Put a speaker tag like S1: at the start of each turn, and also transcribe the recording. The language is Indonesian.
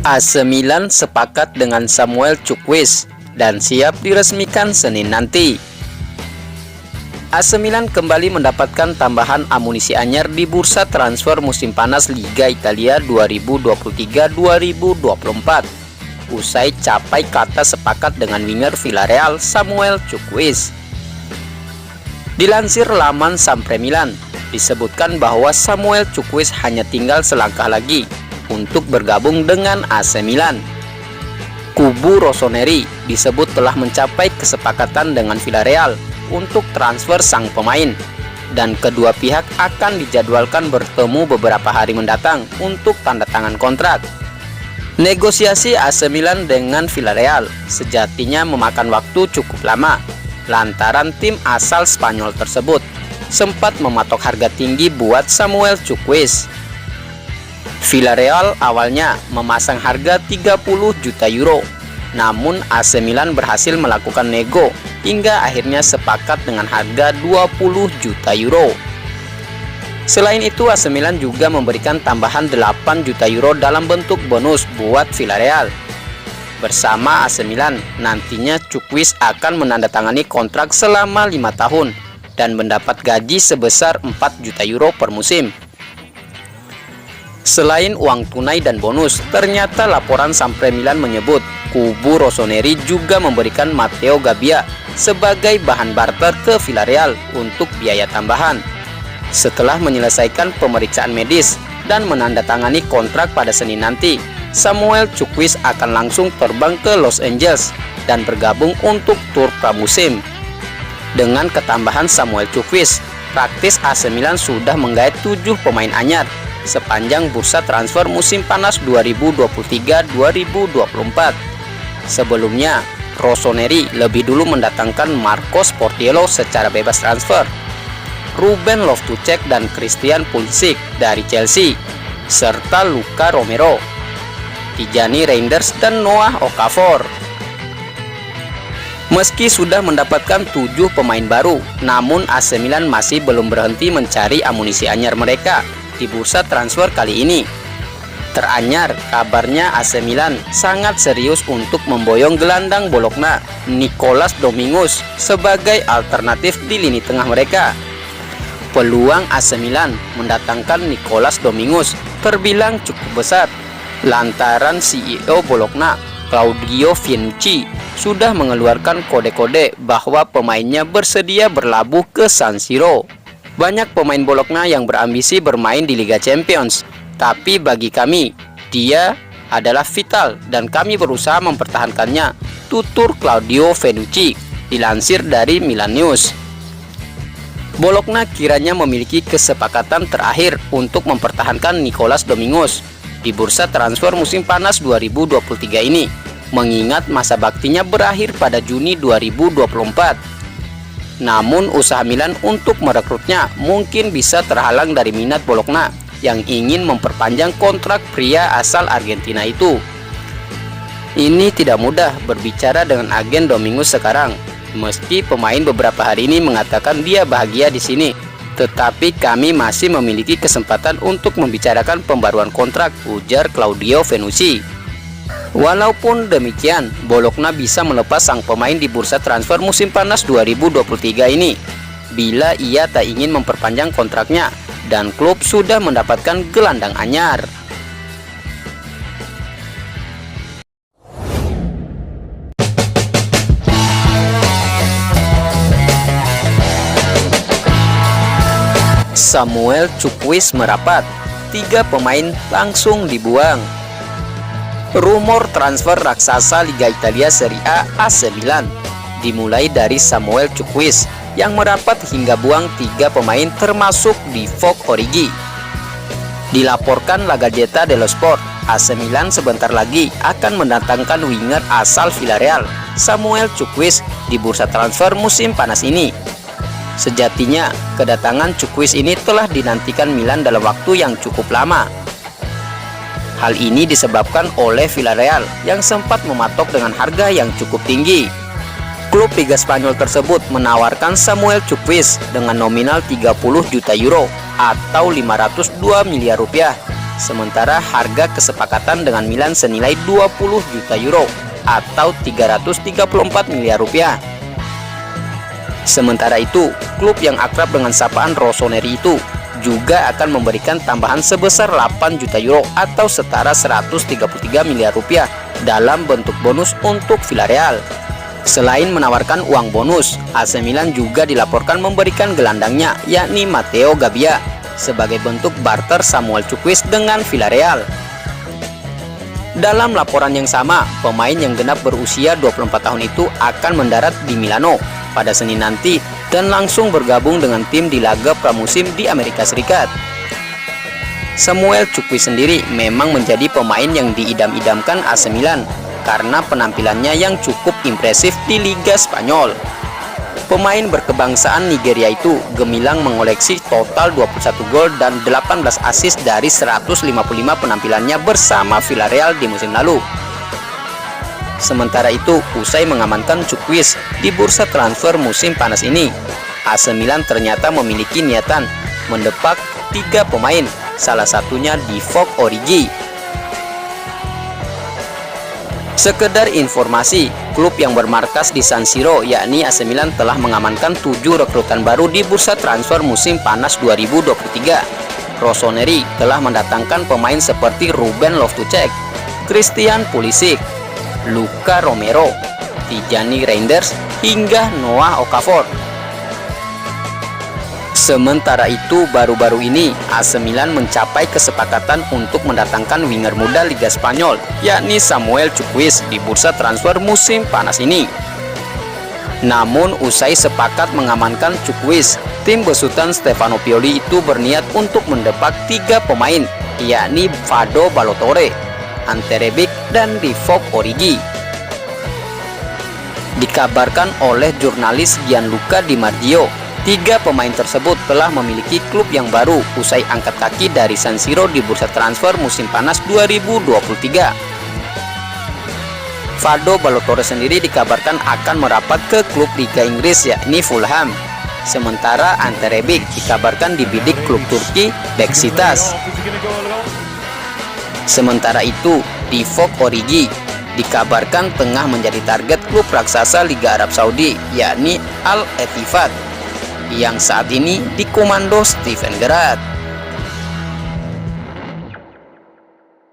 S1: AC Milan sepakat dengan Samuel Chukwueze dan siap diresmikan Senin nanti. AC Milan kembali mendapatkan tambahan amunisi anyar di bursa transfer musim panas Liga Italia 2023-2024 usai capai kata sepakat dengan winger Villarreal Samuel Chukwueze. Dilansir laman Sempre Milan, disebutkan bahwa Samuel Chukwueze hanya tinggal selangkah lagi untuk bergabung dengan AC Milan. Kubu Rossoneri disebut telah mencapai kesepakatan dengan Villarreal untuk transfer sang pemain, dan kedua pihak akan dijadwalkan bertemu beberapa hari mendatang untuk tanda tangan kontrak. Negosiasi AC Milan dengan Villarreal sejatinya memakan waktu cukup lama, lantaran tim asal Spanyol tersebut sempat mematok harga tinggi buat Samuel Chukwueze. Villarreal awalnya memasang harga 30 juta euro, namun AC Milan berhasil melakukan nego hingga akhirnya sepakat dengan harga 20 juta euro. Selain itu, AC Milan juga memberikan tambahan 8 juta euro dalam bentuk bonus buat Villarreal. Bersama AC Milan, nantinya Chukwueze akan menandatangani kontrak selama 5 tahun dan mendapat gaji sebesar 4 juta euro per musim. Selain uang tunai dan bonus, ternyata laporan Sempre Milan menyebut kubu Rossoneri juga memberikan Matteo Gabbia sebagai bahan barter ke Villarreal untuk biaya tambahan. Setelah menyelesaikan pemeriksaan medis dan menandatangani kontrak pada Senin nanti, Samuel Chukwueze akan langsung terbang ke Los Angeles dan bergabung untuk tur pramusim. Dengan ketambahan Samuel Chukwueze, praktis AC Milan sudah menggait 7 pemain anyar sepanjang bursa transfer musim panas 2023-2024. Sebelumnya, Rossoneri lebih dulu mendatangkan Marcos Portiello secara bebas transfer, Ruben Loftus-Cheek dan Christian Pulisic dari Chelsea, serta Luka Romero, Tijani Reinders dan Noah Okafor. Meski sudah mendapatkan 7 pemain baru, namun AC Milan masih belum berhenti mencari amunisi anyar mereka di bursa transfer kali ini. Teranyar, kabarnya AC Milan sangat serius untuk memboyong gelandang Bologna Nicolas Domingos sebagai alternatif di lini tengah mereka. Peluang AC Milan mendatangkan Nicolas Domingos terbilang cukup besar, lantaran CEO Bologna Claudio Finucci sudah mengeluarkan kode-kode bahwa pemainnya bersedia berlabuh ke San Siro. Banyak pemain Bologna yang berambisi bermain di Liga Champions, tapi bagi kami, dia adalah vital dan kami berusaha mempertahankannya, tutur Claudio Finucci, dilansir dari Milan News. Bologna kiranya memiliki kesepakatan terakhir untuk mempertahankan Nicolas Domingos di bursa transfer musim panas 2023 ini, mengingat masa baktinya berakhir pada Juni 2024. Namun usaha Milan untuk merekrutnya mungkin bisa terhalang dari minat Bologna yang ingin memperpanjang kontrak pria asal Argentina itu. Ini tidak mudah berbicara dengan agen Domingos sekarang, meski pemain beberapa hari ini mengatakan dia bahagia di sini, tetapi kami masih memiliki kesempatan untuk membicarakan pembaruan kontrak, ujar Claudio Finucci. Walaupun demikian, Bologna bisa melepas sang pemain di bursa transfer musim panas 2023 ini bila ia tak ingin memperpanjang kontraknya dan klub sudah mendapatkan gelandang anyar. Samuel Chukwueze merapat, 3 pemain langsung dibuang. Rumor transfer raksasa Liga Italia Serie A AC Milan dimulai dari Samuel Chukwueze yang merapat hingga buang 3 pemain termasuk Divock Origi. Dilaporkan La Gazzetta dello Sport, AC Milan sebentar lagi akan mendatangkan winger asal Villarreal Samuel Chukwueze di bursa transfer musim panas ini. Sejatinya, kedatangan Chukwueze ini telah dinantikan Milan dalam waktu yang cukup lama. Hal ini disebabkan oleh Villarreal yang sempat mematok dengan harga yang cukup tinggi. Klub Liga Spanyol tersebut menawarkan Samuel Chukwueze dengan nominal 30 juta euro atau 502 miliar rupiah sementara harga kesepakatan dengan Milan senilai 20 juta euro atau 334 miliar rupiah. Sementara itu, klub yang akrab dengan sapaan Rossoneri itu juga akan memberikan tambahan sebesar 8 juta euro atau setara 133 miliar rupiah dalam bentuk bonus untuk Villarreal. Selain menawarkan uang bonus, AC Milan juga dilaporkan memberikan gelandangnya yakni Matteo Gabbia sebagai bentuk barter Samuel Chukwueze dengan Villarreal. Dalam laporan yang sama, pemain yang genap berusia 24 tahun itu akan mendarat di Milano pada Senin nanti dan langsung bergabung dengan tim di laga pramusim di Amerika Serikat. Samuel Chukwueze sendiri memang menjadi pemain yang diidam-idamkan AC Milan karena penampilannya yang cukup impresif di Liga Spanyol. Pemain berkebangsaan Nigeria itu gemilang mengoleksi total 21 gol dan 18 assist dari 155 penampilannya bersama Villarreal di musim lalu. Sementara itu, usai mengamankan Chukwueze di bursa transfer musim panas ini, AC Milan ternyata memiliki niatan mendepak 3 pemain, salah satunya Divock Origi. Sekedar informasi, klub yang bermarkas di San Siro yakni AC Milan telah mengamankan 7 rekrutan baru di bursa transfer musim panas 2023. Rossoneri telah mendatangkan pemain seperti Ruben Loftus-Cheek, Christian Pulisic, Luka Romero, Tijani Reinders, hingga Noah Okafor. Sementara itu, baru-baru ini AC Milan mencapai kesepakatan untuk mendatangkan winger muda Liga Spanyol yakni Samuel Chukwueze di bursa transfer musim panas ini. Namun usai sepakat mengamankan Chukwueze, tim besutan Stefano Pioli itu berniat untuk mendepak 3 pemain yakni Fado Ballo-Touré, Ante Rebic, dan Divock Origi. Dikabarkan oleh jurnalis Gianluca Di Marzio, 3 pemain tersebut telah memiliki klub yang baru usai angkat kaki dari San Siro di bursa transfer musim panas 2023. Fado Ballo-Touré sendiri dikabarkan akan merapat ke klub Liga Inggris yakni Fulham. Sementara Ante Rebic dikabarkan dibidik klub Turki Beşiktaş. Sementara itu, Divock Origi dikabarkan tengah menjadi target klub raksasa Liga Arab Saudi yakni Al Ettifaq yang saat ini dikomando Steven Gerrard.